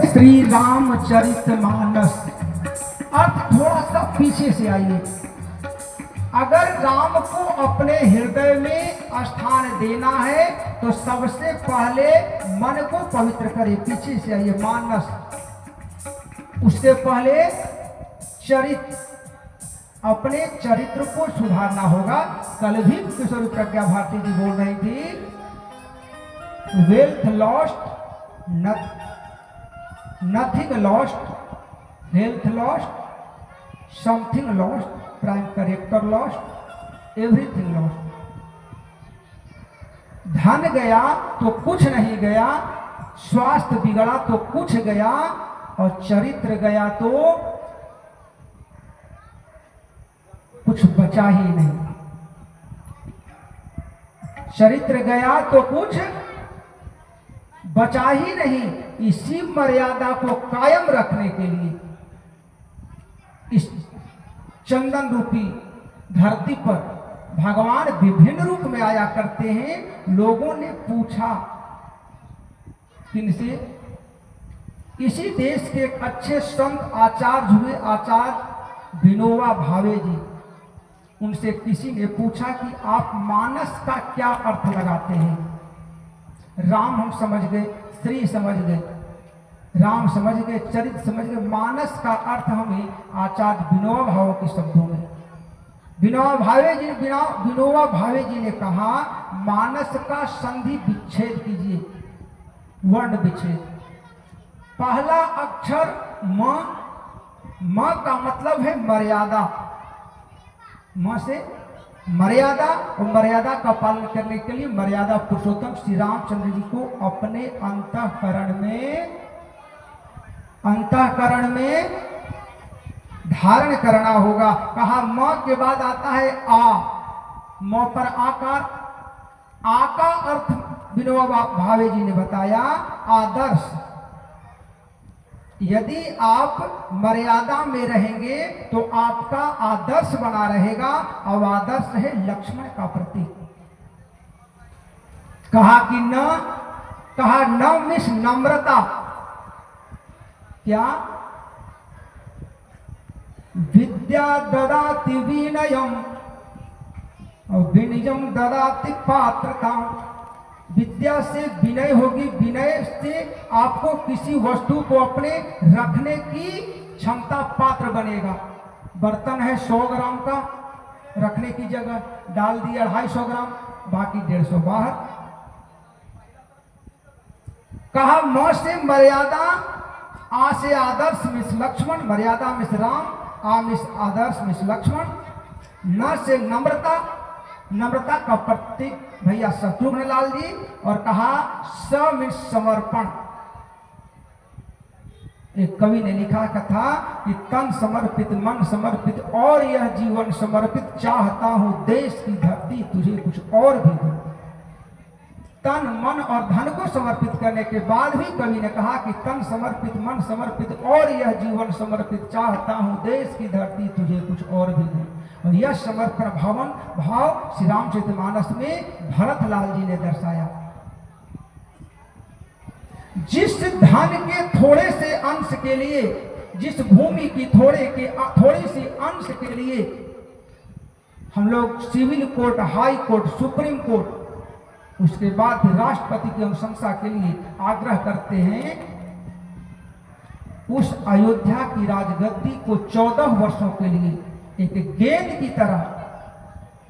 श्री रामचरितमानस। अब थोड़ा सा पीछे से आइए। अगर राम को अपने हृदय में स्थान देना है तो सबसे पहले मन को पवित्र करे। पीछे से आइए, मानस। उससे पहले चरित्र, अपने चरित्र को सुधारना होगा। कल भी किशोर प्रज्ञा भारती जी बोल रही थी, wealth lost, nothing lost, health lost, something lost, prime character lost, everything lost. धन गया तो कुछ नहीं गया, स्वास्थ्य बिगड़ा तो कुछ गया, और चरित्र गया तो कुछ बचा ही नहीं। चरित्र गया तो कुछ बचा ही नहीं। इसी मर्यादा को कायम रखने के लिए इस चंदन रूपी धरती पर भगवान विभिन्न रूप में आया करते हैं। लोगों ने पूछा किनसे? इसी देश के एक अच्छे संत आचार्य हुए आचार्य विनोबा भावे जी। उनसे किसी ने पूछा कि आप मानस का क्या अर्थ लगाते हैं? राम हम समझ गए, श्री समझ गए, राम समझ गए, चरित्र समझ गए, मानस का अर्थ हमें आचार्य विनोबा भावे के शब्दों में विनोबा भावे जी ने कहा, मानस का संधि विच्छेद कीजिए, वर्ण विच्छेद। पहला अक्षर म का मतलब है मर्यादा। म से मर्यादा, और मर्यादा का पालन करने के लिए मर्यादा पुरुषोत्तम श्री रामचंद्र जी को अपने अंतःकरण में धारण करना होगा। कहा म के बाद आता है आ, म पर आकार। आ का अर्थ विनोबा भावे जी ने बताया आदर्श। यदि आप मर्यादा में रहेंगे तो आपका आदर्श बना रहेगा, और आदर्श है लक्ष्मण का प्रतीक। कहा न मिस नम्रता। क्या? विद्या ददाति विनयम और विनयम ददाति पात्रता। विद्या से विनय होगी, विनय से आपको किसी वस्तु को अपने रखने की क्षमता पात्र बनेगा। बर्तन है 100 ग्राम का, रखने की जगह डाल दिया 250 ग्राम, बाकी 150 बाहर। कहा म से मर्यादा, आ से आदर्श मिस लक्ष्मण, मर्यादा मिस राम, आ मिस आदर्श मिस लक्ष्मण। न से नम्रता, नम्रता का प्रतीक भैया शत्रुघ्न लाल जी। और कहा स मिस समर्पण। एक कवि ने लिखा था कि तन समर्पित, मन समर्पित, और यह जीवन समर्पित, चाहता हूं देश की धरती तुझे कुछ और भी दो। तन मन और धन को समर्पित करने के बाद भी कवि ने कहा कि तन समर्पित, मन समर्पित, और यह जीवन समर्पित, चाहता हूं देश की धरती तुझे कुछ और भी दो। और यह समर्पण भाव श्री रामचरितमानस में भरत लाल जी ने दर्शाया। जिस धन के थोड़े से अंश के लिए, जिस भूमि की थोड़ी सी अंश के लिए हम लोग civil court, high court, supreme court, उसके बाद राष्ट्रपति की अनुशंसा के लिए आग्रह करते हैं, उस अयोध्या की राजगद्दी को 14 वर्षों के लिए एक गेंद की तरह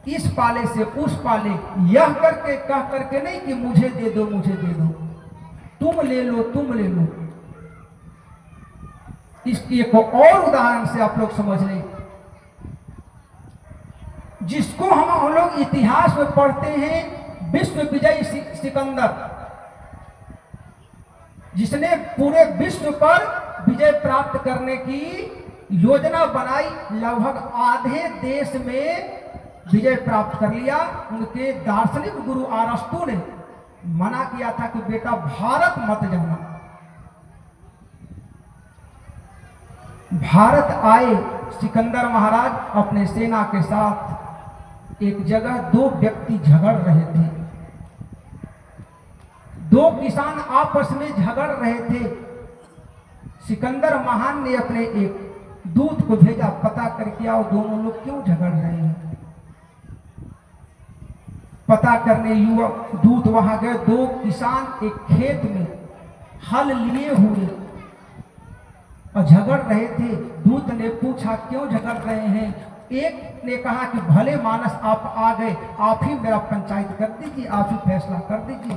इस पाले से उस पाले यह करके कह करके नहीं कि मुझे दे दो, मुझे दे दो, तुम ले लो, तुम ले लो। इसकी एक और उदाहरण से आप लोग समझ लें, जिसको हम लोग इतिहास में पढ़ते हैं, विश्व विजयी सिकंदर, जिसने पूरे विश्व पर विजय प्राप्त करने की योजना बनाई, लगभग आधे देश में विजय प्राप्त कर लिया। उनके दार्शनिक गुरु अरस्तु ने मना किया था कि बेटा भारत मत जाना। भारत आए सिकंदर महाराज अपने सेना के साथ। एक जगह 2 व्यक्ति झगड़ रहे थे, 2 किसान आपस में झगड़ रहे थे। सिकंदर महान ने अपने एक दूत को भेजा, पता करके आओ दोनों लोग क्यों झगड़ रहे हैं। पता करने युवक दूत वहां गए। दो किसान एक खेत में हल लिए हुए और झगड़ रहे थे। दूत ने पूछा क्यों झगड़ रहे हैं। एक ने कहा कि भले मानस आप आ गए, आप ही मेरा पंचायत कर दीजिए, आप ही फैसला कर दीजिए।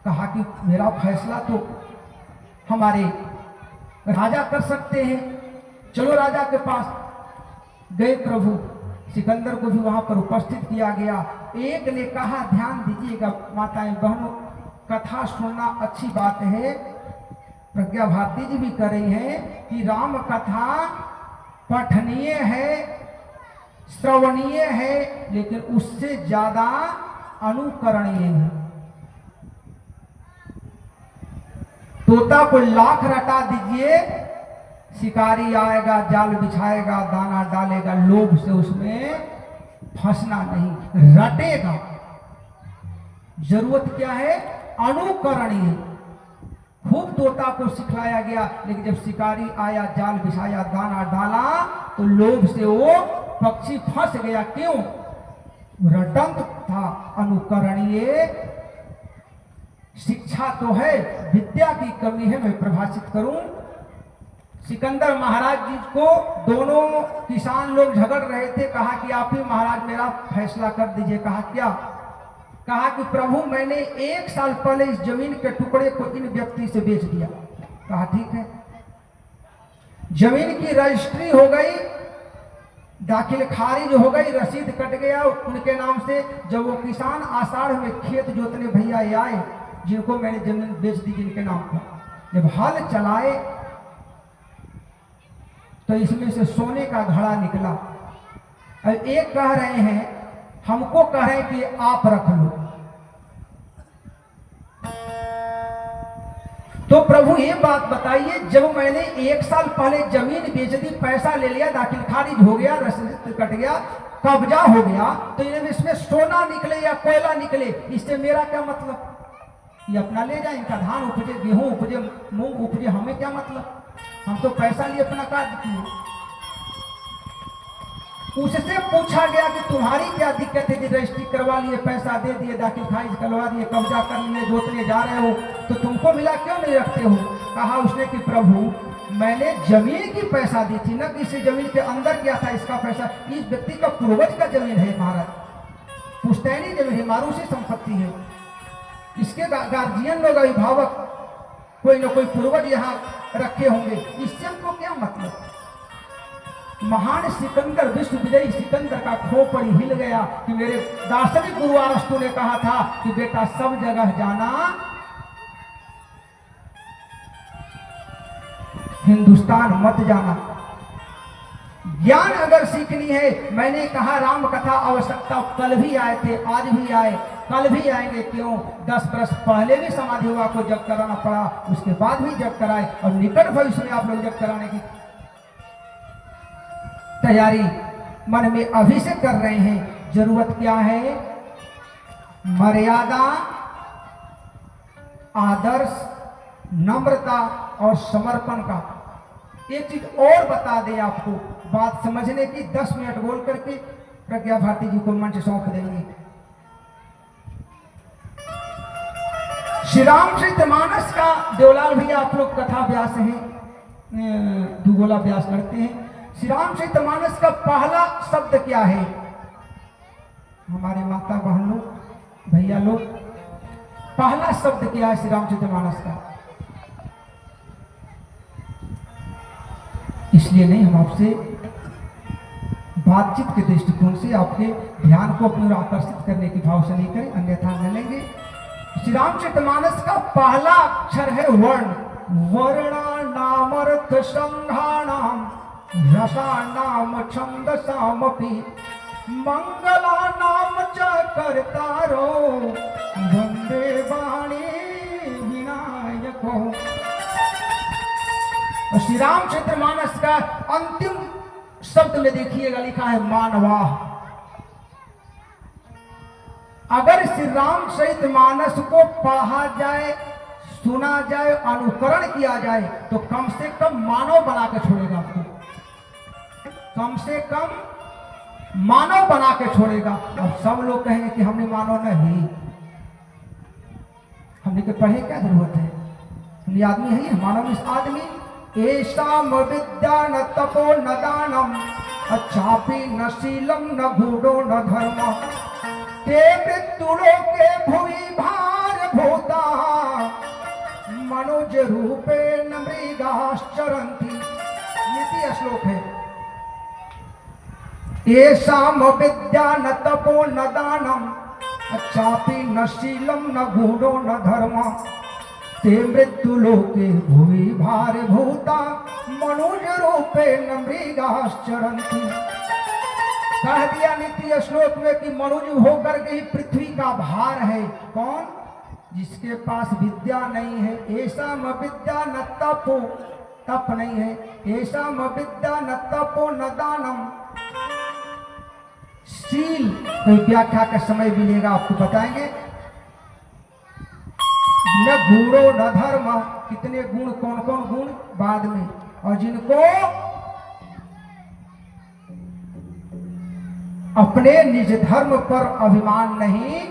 कहा कि मेरा फैसला तो हमारे राजा कर सकते हैं, चलो राजा के पास। गए प्रभु, सिकंदर को भी वहां पर उपस्थित किया गया। एक ने कहा, ध्यान दीजिएगा माताएं बहनों, कथा सुनना अच्छी बात है, प्रज्ञा भारती जी भी कर रही है कि राम कथा पठनीय है, श्रवणीय है, लेकिन उससे ज्यादा अनुकरणीय है। तोता को लाख रटा दीजिए, शिकारी आएगा, जाल बिछाएगा, दाना डालेगा, लोभ से उसमें फंसना नहीं, रटेगा। जरूरत क्या है? अनुकरणीय। खूब तोता को सिखलाया गया, लेकिन जब शिकारी आया, जाल बिछाया, दाना डाला, तो लोभ से वो पक्षी फंस गया। क्यों? रटंत था, अनुकरणीय शिक्षा तो है, विद्या की कमी है। मैं प्रभाषित करूं, सिकंदर महाराज जी को दोनों किसान लोग झगड़ रहे थे। कहा कि आप ही महाराज मेरा फैसला कर दीजिए। कहा क्या? कहा कि प्रभु मैंने 1 साल पहले इस जमीन के टुकड़े को इन व्यक्ति से बेच दिया। कहा ठीक है। जमीन की रजिस्ट्री हो गई, दाखिल खारिज हो गई, रसीद कट गया उनके नाम से। जब वो किसान आषाढ़ में खेत जोतने भैया आए, जिनको मैंने जमीन बेच दी जिनके नाम पर, जब हल चलाए तो इसमें से सोने का घड़ा निकला। और एक कह रहे हैं, हमको कह रहे हैं कि आप रख लो। तो प्रभु ये बात बताइए, जब मैंने 1 साल पहले जमीन बेच दी, पैसा ले लिया, दाखिल खारिज हो गया, रसीद कट गया, कब्जा हो गया, तो इसमें सोना निकले या कोयला निकले, इससे मेरा क्या मतलब? ये अपना ले जाए, इनका धान उपजे, गेहूं उपजे, मूंग उपजे, हमें क्या मतलब? हम तो पैसा लिए अपना कार्य किए। उससे पूछा गया कि तुम्हारी क्या दिक्कत है, रजिस्ट्री करवा लिए, पैसा दे दिए, दाखिल खारिज करवा दिए, कब्जा कर लिए, जोतने जा रहे हो, तो तुमको मिला क्यों नहीं रखते हो? कहा उसने कि प्रभु मैंने जमीन की पैसा दी थी, न किसी जमीन के अंदर क्या था इसका पैसा। इस व्यक्ति का पूर्वज का जमीन है महाराज, पुश्तैनी जमीन है, मारूसी संपत्ति है। इसके गार्जियन लोग, अभिभावक, कोई न कोई पूर्वज यहाँ रखे होंगे, इससे हमको क्या मतलब? महान सिकंदर, विश्व विजयी सिकंदर का खोपड़ी हिल गया कि मेरे दार्शनिक गुरु अरस्तु ने कहा था कि बेटा सब जगह जाना, हिंदुस्तान मत जाना। ज्ञान अगर सीखनी है, मैंने कहा राम कथा आवश्यकता, कल भी आए थे, आज भी आए, कल भी आएंगे। क्यों? 10 वर्ष पहले भी समाधि हुआ को जग कराना पड़ा, उसके बाद भी जग कराए, और निकट भविष्य में आप लोग जग कराने की तैयारी मन में अभी से कर रहे हैं। जरूरत क्या है? मर्यादा, आदर्श, नम्रता और समर्पण का। एक चीज और बता दें आपको, बात समझने की, 10 मिनट बोल करके प्रज्ञा भारती जी को मंच सौंप देंगे। श्री रामचरितमानस का देवलाल भैया आप लोग कथा व्यास हैं, दुगोला व्यास करते हैं। श्री रामचरितमानस का पहला शब्द क्या है? हमारे माता बहन लोग, भैया लोग, पहला शब्द क्या है श्री रामचरितमानस का? इसलिए नहीं, हम आपसे बातचीत के दृष्टिकोण से आपके ध्यान को अपनी ओर आकर्षित करने की भाव से नहीं करें, अन्यथा न लेंगे। श्री रामचरितमानस का पहला अक्षर है वर्ण। वर्णानामर्थ संघानाम रसानाम छंदसामपि मंगलानाम च कर्तारो वंदे वाणी विनायको। श्री रामचरितमानस का अंतिम शब्द में देखिएगा लिखा है मानवाह। अगर श्री रामचरितमानस को पढ़ा जाए, सुना जाए, अनुकरण किया जाए, तो कम से कम मानव बना के छोड़ेगा आपको, कम से कम मानव बना के छोड़ेगा। अब सब लोग कहेंगे कि हमने मानव नहीं, हमने के पढ़े क्या जरूरत है, हमने आदमी है, मानव इस आदमी। ऐसा विद्या न तपो न दानम अच्छापि न शीलम न गूढ़ो न धर्म ते मृत्युलो के भुवि भार भूता मनुज रूपे न मृगाश्चरन्ति। नीति श्लोक है। येषाम विद्या न तपो न दानम अच्छापि न शीलम न गूढ़ो न धर्म ते मृत्युलोके भुवि भार भूता मनुज रूपे न मृगाश्चरन्ति। कह दिया नीति श्लोक में कि मनुज होकर के ही पृथ्वी का भार है। कौन? जिसके पास विद्या नहीं है। ऐसा विद्या न तपो, तप नहीं है। ऐसा विद्या न तपो न दानम, शील कोई व्याख्या का समय मिलेगा आपको बताएंगे। न गुणो न धर्म, कितने गुण, कौन कौन गुण बाद में। और जिनको अपने निज धर्म पर अभिमान नहीं,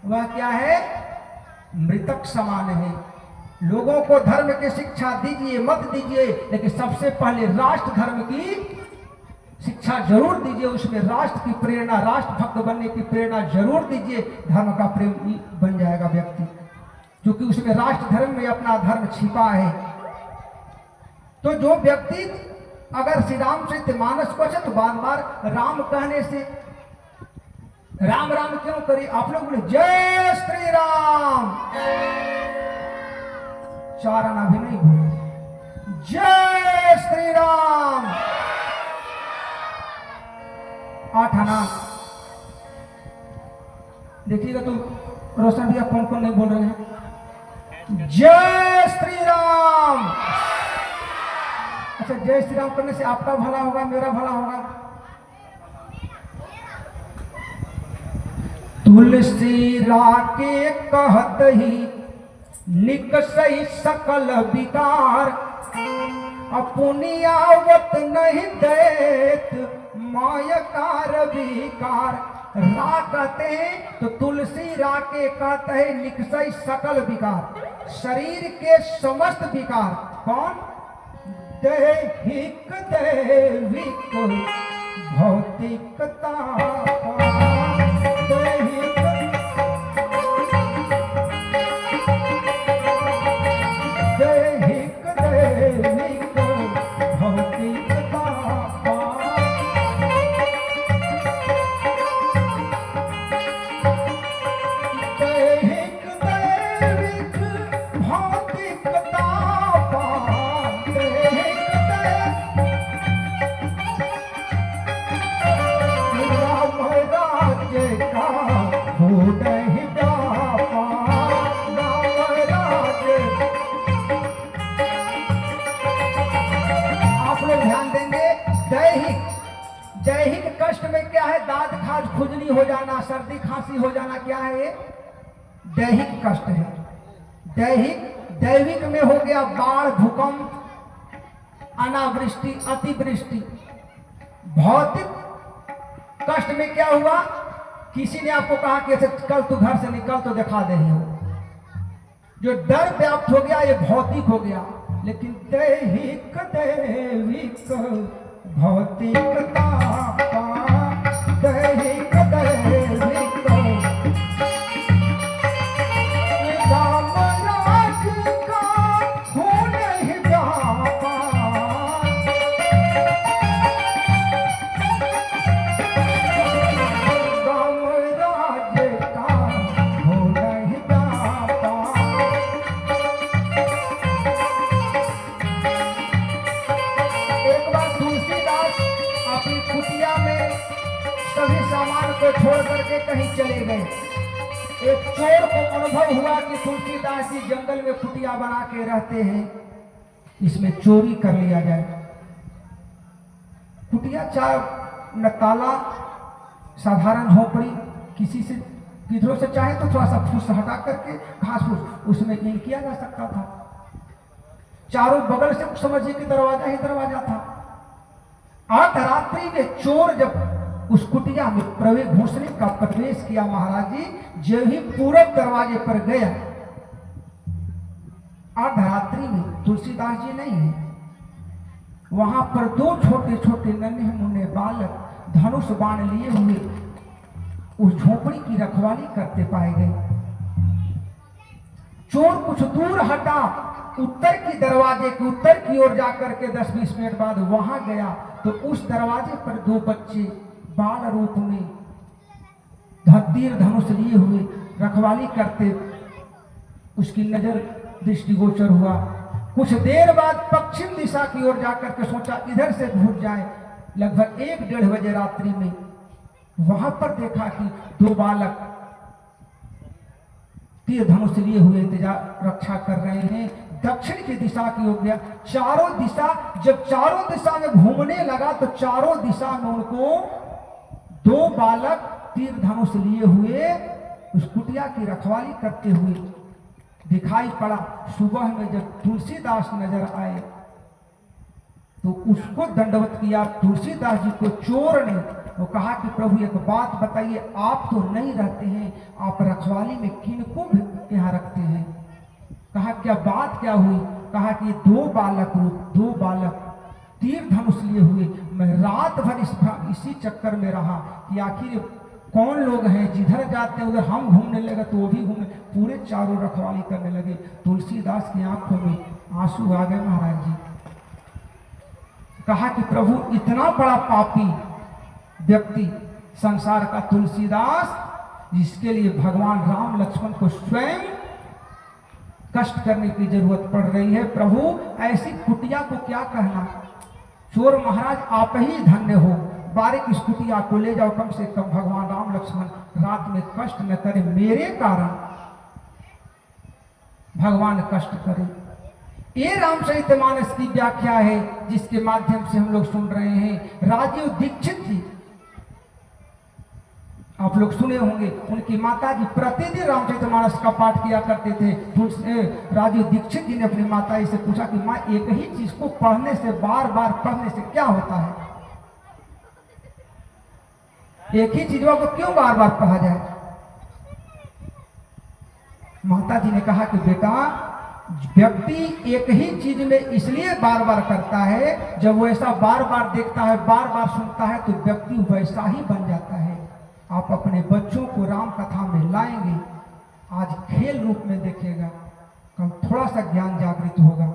वह क्या है? मृतक समान है। लोगों को धर्म की शिक्षा दीजिए, मत दीजिए, लेकिन सबसे पहले राष्ट्र धर्म की शिक्षा जरूर दीजिए। उसमें राष्ट्र की प्रेरणा, राष्ट्र भक्त बनने की प्रेरणा जरूर दीजिए। धर्म का प्रेमी बन जाएगा व्यक्ति, क्योंकि उसमें राष्ट्र धर्म में अपना धर्म छिपा है। तो जो व्यक्ति अगर श्री रामचरित मानस को तो बार बार राम कहने से, राम राम क्यों करी? आप लोग बोले जय श्री राम, चार आना भी नहीं बोले जय श्री राम, आठ आना। देखिएगा तो रोशन भैया कौन कौन नहीं बोल रहे हैं जय श्री राम। अच्छा, जय श्री राम करने से आपका भला होगा, मेरा भला होगा। तुलसी राके कहत ही निकसई सकल विकार अपुनियावत नहीं देत मायकार विकार। रा कहते हैं तो तुलसी राके कहते हैं निकसई सकल विकार, शरीर के समस्त विकार। कौन? दैहिक दैविक भौतिकता, दैहिक दैहिक दैविक भौतिकता, दैहिक दैविक भौतिकता, दैहिक कष्ट में क्या है? दाद खाज खुजली हो जाना, सर्दी खांसी हो जाना, क्या है ये? दैहिक कष्ट है। दैहिक दैविक में हो गया बाढ़, भूकंप, अनावृष्टि, अतिवृष्टि। भौतिक कष्ट में क्या हुआ? किसी ने आपको कहा कि कल तू घर से निकल तो दिखा दे हो, जो डर व्याप्त हो गया, ये भौतिक हो गया। लेकिन दैहिक दैविक भौतिकता, दैहिक दैविक राम राज का हो नहीं व्यापार, राम राज का हो नहीं व्यापार। एक बार तुलसीदास अपनी कुटिया में सभी सामान को छोड़ करके कहीं चले गए। एक चोर को अनुभव हुआ कि तुलसीदास जी जंगल में कुटिया बना के रहते हैं, इसमें चोरी कर लिया जाए। कुटिया चाहे न ताला, साधारण झोपड़ी, किसी से किधरों से चाहे तो थोड़ा सा फूस हटा करके घास फूस उसमें इन किया जा सकता था। चारों बगल से समझिए कि दरवाजा ही दरवाजा था। अर्धरात्रि में चोर जब उस कुटिया में प्रवेश घुसने का प्रवेश किया महाराज जी, जो ही पूरब दरवाजे पर गया, अर्धरात्रि में तुलसीदास जी नहीं है वहां पर, दो छोटे छोटे नन्हे मुन्ने बालक धनुष बाण लिए हुए उस झोपड़ी की रखवाली करते पाए गए। चोर कुछ दूर हटा, उत्तर की दरवाजे के उत्तर की ओर जाकर के 10-20 मिनट बाद वहां गया तो उस दरवाजे पर दो बच्चे बाल रूप में तीर धनुष लिए हुए रखवाली करते उसकी नजर दृष्टिगोचर हुआ। कुछ देर बाद पश्चिम दिशा की ओर जाकर के सोचा इधर से घूम जाए। लगभग 1-1:30 बजे रात्रि में वहां पर देखा कि दो बालक तीर धनुष लिए हुए इंतजार रक्षा कर रहे हैं। दक्षिण की दिशा की ओर गया, चारों दिशा, जब चारों दिशा में घूमने लगा तो चारों दिशा में उनको दो बालक तीर धनुष लिए हुए उस कुटिया की रखवाली करते हुए दिखाई पड़ा। सुबह में जब तुलसीदास नजर आए तो उसको दंडवत किया। तुलसीदास जी को चोर ने वो कहा कि प्रभु एक बात बताइए, आप तो नहीं रहते हैं, आप रखवाली में किनको यहाँ रखते हैं? कहा क्या बात क्या हुई? कहा कि दो बालक तीर धनुष लिए हुए, मैं रात भर इसी चक्कर में रहा कि आखिर कौन लोग हैं, जिधर जाते हैं उधर हम घूमने लगे तो वो भी घूमने, पूरे चारों रखवाली करने लगे। तुलसीदास की आंखों में आंसू आ गए महाराज जी। कहा कि प्रभु इतना बड़ा पापी व्यक्ति संसार का तुलसीदास, जिसके लिए भगवान राम लक्ष्मण को स्वयं कष्ट करने की जरूरत पड़ रही है, प्रभु ऐसी कुटिया को क्या कहना। चोर महाराज आप ही धन्य हो, बारीक इस कुटिया को ले जाओ, कम से कम भगवान राम लक्ष्मण रात में कष्ट न करे, मेरे कारण भगवान कष्ट करे। ये रामचरितमानस की व्याख्या है जिसके माध्यम से हम लोग सुन रहे हैं। राजीव दीक्षित जी आप लोग सुने होंगे, उनकी माता जी प्रतिदिन रामचरितमानस का पाठ किया करते थे। राजीव दीक्षित जी ने अपनी माता से पूछा कि माँ एक ही चीज को पढ़ने से, बार बार पढ़ने से क्या होता है? एक ही चीजों को क्यों बार बार पढ़ा जाए? माता जी ने कहा कि बेटा, व्यक्ति एक ही चीज में इसलिए बार बार करता है, जब वो ऐसा बार बार देखता है, बार बार सुनता है तो व्यक्ति वैसा ही बन जाता है। आप अपने बच्चों को राम कथा में लाएंगे, आज खेल रूप में देखेगा, कल थोड़ा सा ज्ञान जागृत होगा,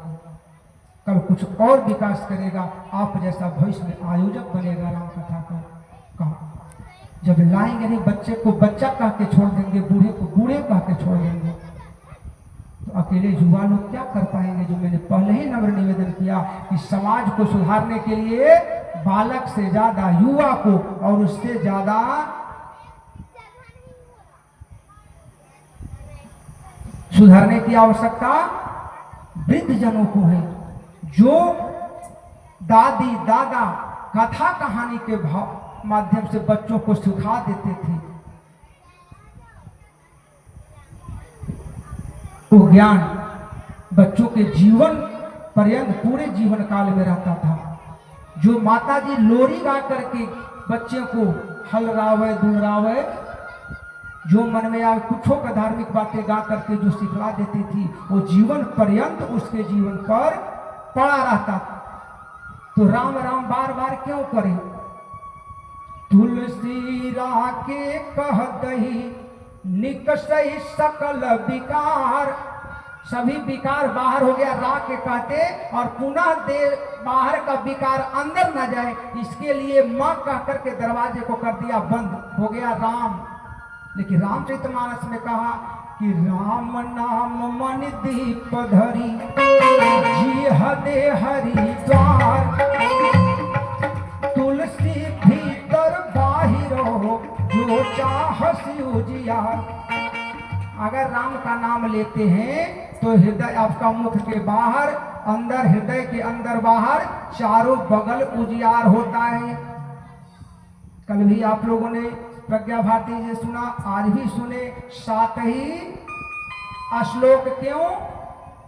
कल कुछ और विकास करेगा, आप जैसा भविष्य में आयोजक बनेगा राम कथा का। जब लाएंगे नहीं, बच्चे को बच्चा कह के छोड़ देंगे, बूढ़े को बूढ़े कह के छोड़ देंगे, तो अकेले युवा लोग क्या कर पाएंगे? जो मैंने पहले ही नम्र निवेदन किया कि समाज को सुधारने के लिए बालक से ज्यादा युवा को और उससे ज्यादा सुधारने की आवश्यकता वृद्ध जनों को है, जो दादी दादा कथा कहानी के माध्यम से बच्चों को सिखा देते थे। वो ज्ञान बच्चों के जीवन पर्यंत, पूरे जीवन काल में रहता था। जो माताजी लोरी गा करके बच्चे को हलरावे दुहरावे, जो मन में आए कुछों का धार्मिक बातें गा करके जो सिखला देती थी, वो जीवन पर्यंत उसके जीवन पर पड़ा रहता। तो राम राम बार बार क्यों करें? तुलसी राके कह दही निकसई सकल विकार, सभी विकार बाहर हो गया, रा के कहते, और पुनः दे बाहर का विकार अंदर न जाए, इसके लिए मां कह करके दरवाजे को कर दिया बंद, हो गया राम। लेकिन रामचरितमानस में कहा कि राम नाम मन दीप धरी जी हदे हरि द्वार, तुलसी भीतर बाहिरो जो चाहसी उजियार। अगर राम का नाम लेते हैं तो हृदय आपका मुख के बाहर, अंदर हृदय के अंदर बाहर चारों बगल उजियार होता है। कल भी आप लोगों ने प्रज्ञा भारती जी सुना, आज भी सुने। सात ही श्लोक क्यों,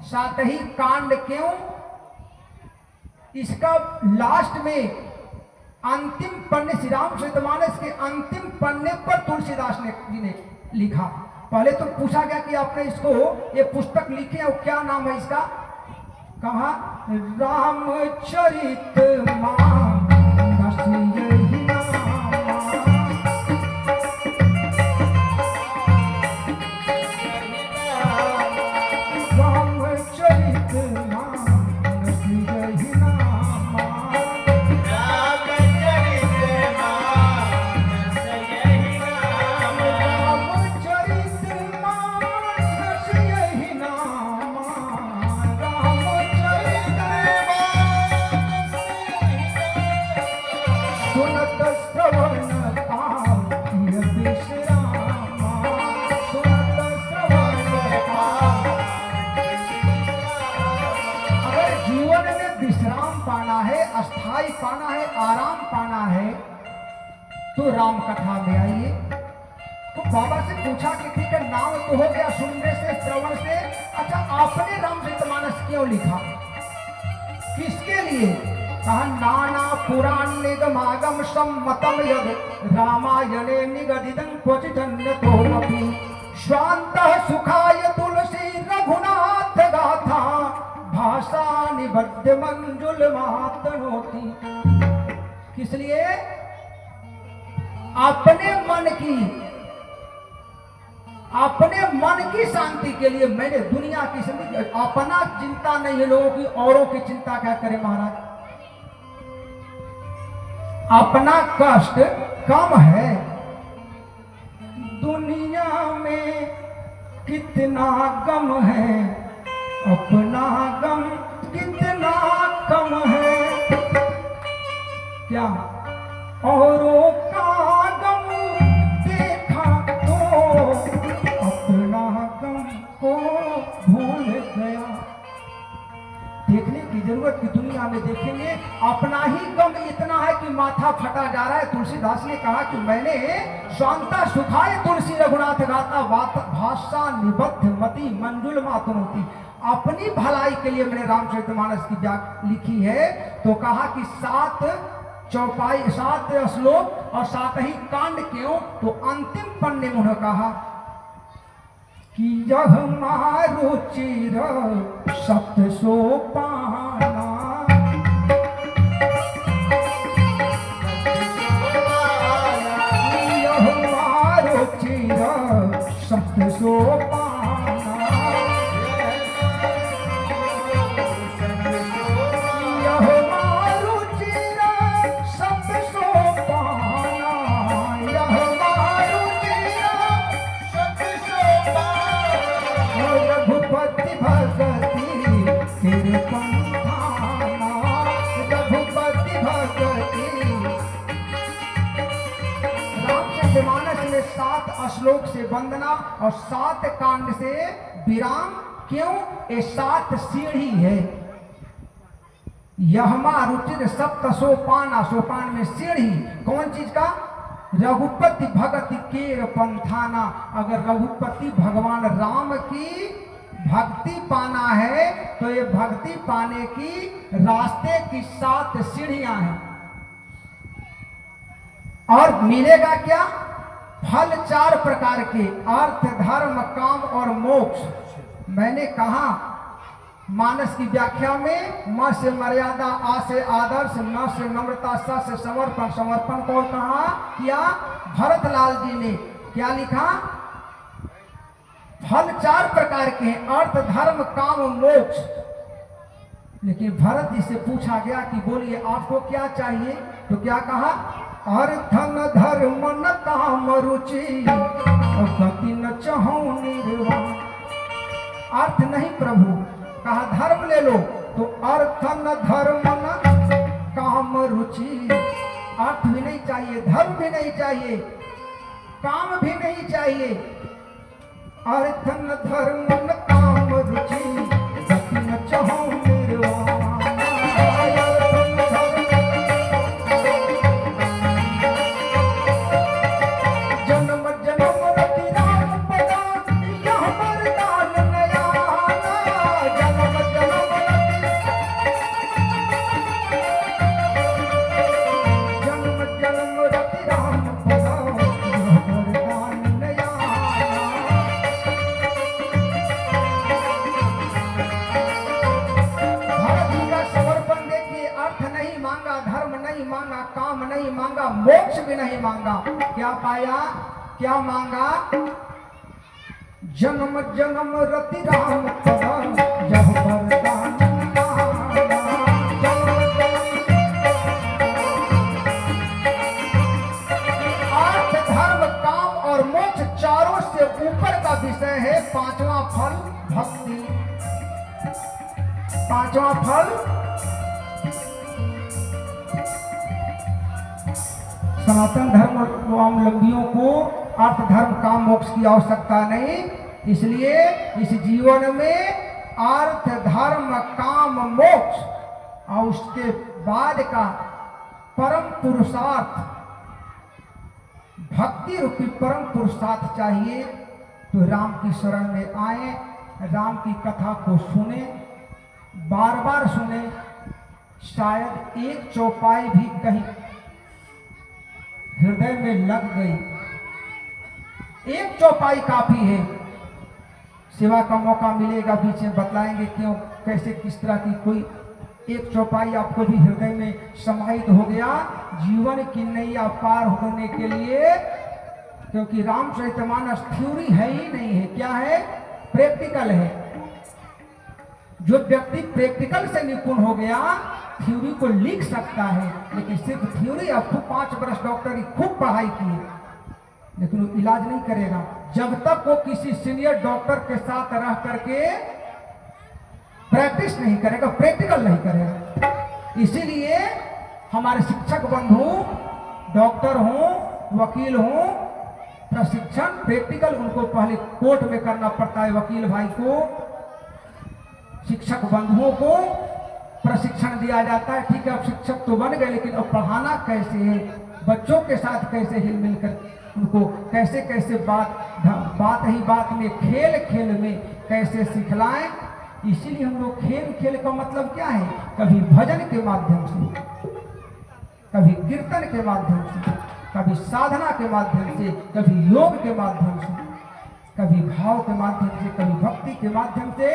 सात ही कांड क्यों? इसका लास्ट में अंतिम पन्ने, श्री रामचरितमानस के अंतिम पन्ने पर तुलसीदास जी ने लिखा। पहले तो पूछा गया कि आपने इसको ये पुस्तक लिखी है, क्या नाम है इसका? कहा रामचरित मानस यही स्थाई पाना है, आराम पाना है, तो राम कथा में आइए। तो बाबा से पूछा कि ठीक है, नाम तो हो गया सुनने से, श्रवण से, अच्छा आपने रामचरितमानस क्यों लिखा, किसके लिए? कहा नाना पुराण निगमागम सम्मतम यद रामायणे निगदितं क्वचिदन्यतोऽपि स्वान्तः सुखाय तुलसी रघुनाथ गाथा भाषा निबद्ध मंजुल मातनोती। किस लिए? अपने मन की शांति के लिए मैंने दुनिया की शांति, अपना चिंता नहीं है लोगों की, औरों की चिंता क्या करे महाराज? अपना कष्ट कम है। दुनिया में कितना गम है, अपना गम कितना कम है। क्या औरों का गम देखा तो अपना गम को भूल गया। देखने की जरूरत की दुनिया में देखेंगे, अपना ही गम इतना है कि माथा फटा जा रहा है। तुलसीदास ने कहा कि मैंने शांता सुखाए तुलसी रघुनाथ गाता भाषा निबद्ध मति मंजुल मातनोती, अपनी भलाई के लिए मैंने रामचरितमानस की लिखी है। तो कहा कि 7 चौपाई, 7 श्लोक और 7 ही कांड क्यों? तो अंतिम पन्ने में उन्होंने कहा कि यह मारुचिर सप्त सोपाना, यह मारुचिर सप्त सोपाना, रामचरितमानस में 7 श्लोक से वंदना और 7 कांड से विराम। क्यों? ये 7 सीढ़ी है। यहमा रुचिर सप्त सोपाना, सोपान में सीढ़ी कौन चीज का? रघुपति भगति केर पंथाना। अगर रघुपति भगवान राम की भक्ति पाना है तो ये भक्ति पाने की रास्ते की 7 सीढ़ियां हैं। और मिलेगा क्या? फल 4 प्रकार के, अर्थ धर्म काम और मोक्ष। मैंने कहा मानस की व्याख्या में म से मर्यादा, आ से आदर्श, न से नम्रता, स से समर्पण, समर्पण को कहा किया भरतलाल जी ने। क्या लिखा? फल 4 प्रकार के हैं, अर्थ धर्म काम मोक्ष। लेकिन भरत जी से पूछा गया कि बोलिए आपको क्या चाहिए? तो क्या कहा? अर्थ न धर्म न काम रुचि गति न चाहूं निर्वाण। अर्थ नहीं प्रभु, कहा धर्म ले लो। तो अर्थ न धर्म न काम रुचि, अर्थ भी नहीं चाहिए, धर्म भी नहीं चाहिए, काम भी नहीं चाहिए। अर्थ न धर्म न काम रुचि गति न चाहूं निर्वाण। मांगा, धर्म नहीं मांगा, काम नहीं मांगा, मोक्ष भी नहीं मांगा, क्या पाया, क्या मांगा? जन्म जन्म रति राम पद जब वरदान मांगा। अर्थ धर्म काम और मोक्ष चारों से ऊपर का विषय है पांचवा फल भक्ति। पांचवा फल सनातन धर्मावलंबियों को अर्थ धर्म काम मोक्ष की आवश्यकता नहीं, इसलिए इस जीवन में अर्थ धर्म काम मोक्ष और उसके बाद का परम पुरुषार्थ भक्ति रूपी परम पुरुषार्थ चाहिए। तो राम की शरण में आए, राम की कथा को सुने, बार बार सुने, शायद एक चौपाई भी कहीं हृदय में लग गई, एक चौपाई काफी है। सेवा का मौका मिलेगा, बीच में बतलाएंगे क्यों कैसे किस तरह की कोई एक चौपाई आपको भी हृदय में समाहित हो गया जीवन की नैया पार होने के लिए। क्योंकि रामचरितमानस थ्योरी है ही नहीं है, क्या है? प्रैक्टिकल है। जो व्यक्ति प्रैक्टिकल से निपुण हो गया थ्योरी को लिख सकता है, लेकिन सिर्फ थ्योरी आपको 5 वर्ष डॉक्टर की खूब पढ़ाई की है, लेकिन वो इलाज नहीं करेगा जब तक वो किसी सीनियर डॉक्टर के साथ रह करके प्रैक्टिस नहीं करेगा, प्रैक्टिकल नहीं करेगा। इसीलिए हमारे शिक्षक बंधु डॉक्टर हों, वकील हों, प्रशिक्षण प्रैक्टिकल उनको पहले कोर्ट में करना पड़ता है। वकील भाई को, शिक्षक बंधुओं को प्रशिक्षण दिया जाता है। ठीक है, अब शिक्षक तो बन गए, लेकिन अब पढ़ाना कैसे है, बच्चों के साथ कैसे हिल मिलकर उनको कैसे कैसे बात ही बात में, खेल खेल में कैसे सिखलाएं। इसीलिए हम लोग खेल खेल का मतलब क्या है? कभी भजन के माध्यम से, कभी कीर्तन के माध्यम से, कभी साधना के माध्यम से, कभी योग के माध्यम से, कभी भाव के माध्यम से, कभी भक्ति के माध्यम से,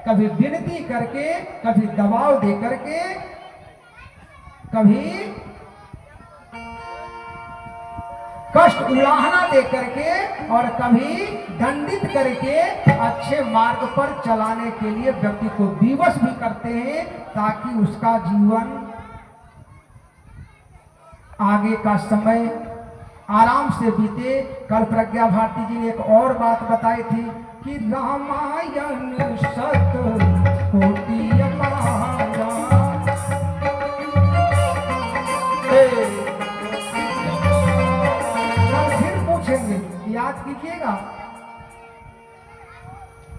कभी विनती करके, कभी दबाव दे करके, कभी कष्ट उलाहना दे करके, और कभी दंडित करके अच्छे मार्ग पर चलाने के लिए व्यक्ति को विवश भी करते हैं, ताकि उसका जीवन आगे का समय आराम से बीते। कल प्रज्ञा भारती जी ने एक और बात बताई थी कि रामायण सत कोटि अपारा। याद कीजिएगा,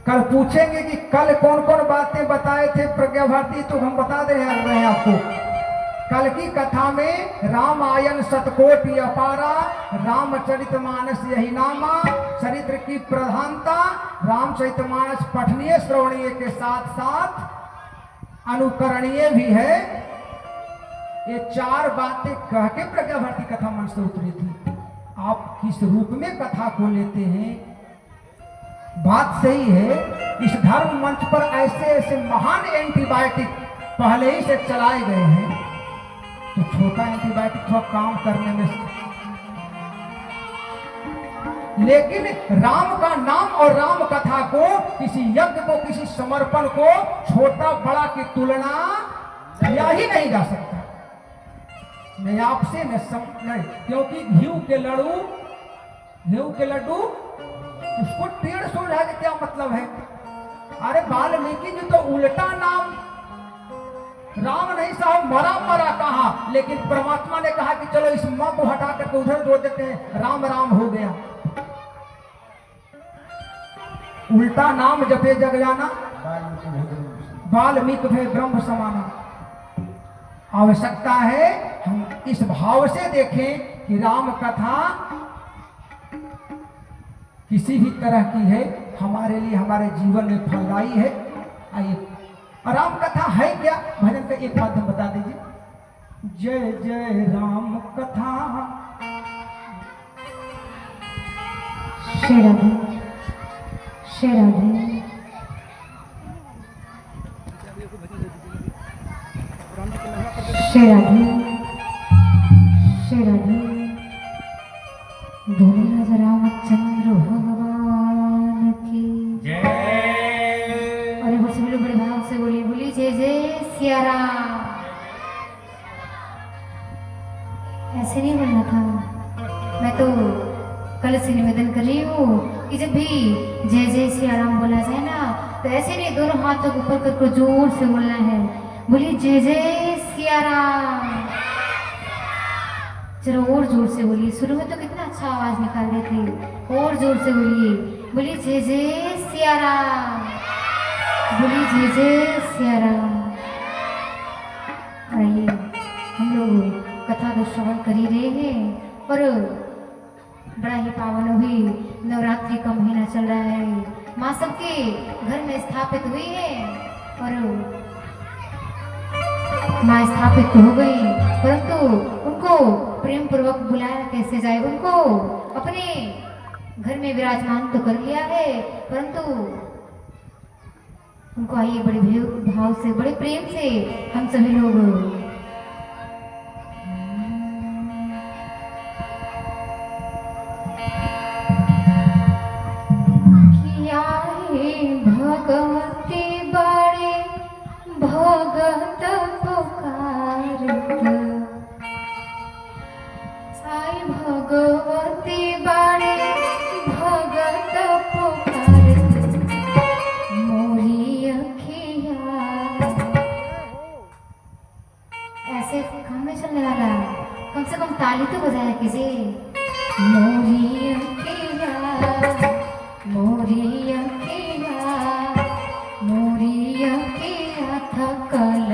कल पूछेंगे कि कल कौन कौन बातें बताए थे प्रज्ञा भारती, तो हम बता दे रहे हैं आपको। कल की कथा में रामायण शतकोटि अपारा, रामचरितमानस यही नामा, चरित्र की प्रधानता, रामचरितमानस पठनीय श्रवणीय के साथ साथ अनुकरणीय भी है। ये 4 बातें कह के प्रज्ञा भारती कथा मंच से उतरी थी। आप किस रूप में कथा को लेते हैं, बात सही है। इस धर्म मंच पर ऐसे ऐसे महान एंटीबायोटिक पहले ही से चलाए गए हैं, तो छोटा एंटीबायोटिक थोड़ा काम करने में, लेकिन राम का नाम और राम कथा को, किसी यज्ञ को, किसी समर्पण को छोटा बड़ा की तुलना किया ही नहीं जा सकता। नहीं आपसे नहीं, क्योंकि घी के लड्डू उसको टेढ़ सुलझा के क्या मतलब है? अरे वाल्मीकि जी तो उल्टा नाम, राम नहीं साहब मरा मरा कहा, लेकिन परमात्मा ने कहा कि चलो इस मां को हटा करके उधर जोड़ देते हैं, राम राम हो गया। उल्टा नाम जपे जग जाना, वाल्मीकि भय ब्रह्म समाना। आवश्यकता है हम इस भाव से देखें कि राम कथा किसी भी तरह की है, हमारे लिए, हमारे जीवन में फलदायी है। आइए, राम कथा है क्या? भजन का एक माध्यम बता दीजिए। जय जय राम कथा, श्री राधे, श्री राधे। राम शेराधि शेराधि बोले राजा रामचंद्र भगवान की जय। और बड़े बड़े बड़े भाव से बोली बोली जय जय सिया राम। ऐसे नहीं बोलना था। मैं तो कल से निवेदन कर रही हूँ कि जब भी जय जय सिया राम बोला जाए ना तो ऐसे नहीं दोनों हाथों को ऊपर करके जोर से बोलना है। बोली जय जय सिया राम। चलो और जोर से बोलिए। शुरू में तो कितना अच्छा आवाज निकाल रहे थे। और जोर से बोलिए। बोली जय जय सिया राम। बोली जय जय सिया राम। आइए हम लोग कथा तो श्रवण कर ही रहे हैं पर बड़ा ही पावन हुई नवरात्रि का महीना चल रहा है। माँ सबके घर में स्थापित हुई है और माँ स्थापित तो हो गई परंतु उनको प्रेम पूर्वक बुलाया कैसे जाए। उनको अपने घर में विराजमान तो कर लिया है परंतु उनको आइए बड़े भाव से बड़े प्रेम से हम सभी लोग भगवती बड़े भगत पुकारत आई भगवती बड़े भगत पुकारत मोरी अखिया। ऐसे काम में चलने वाला कम से कम ताली तो बजाया कीजिए। मोरी अखिया मोरी अखिया मोरी अखिया थकल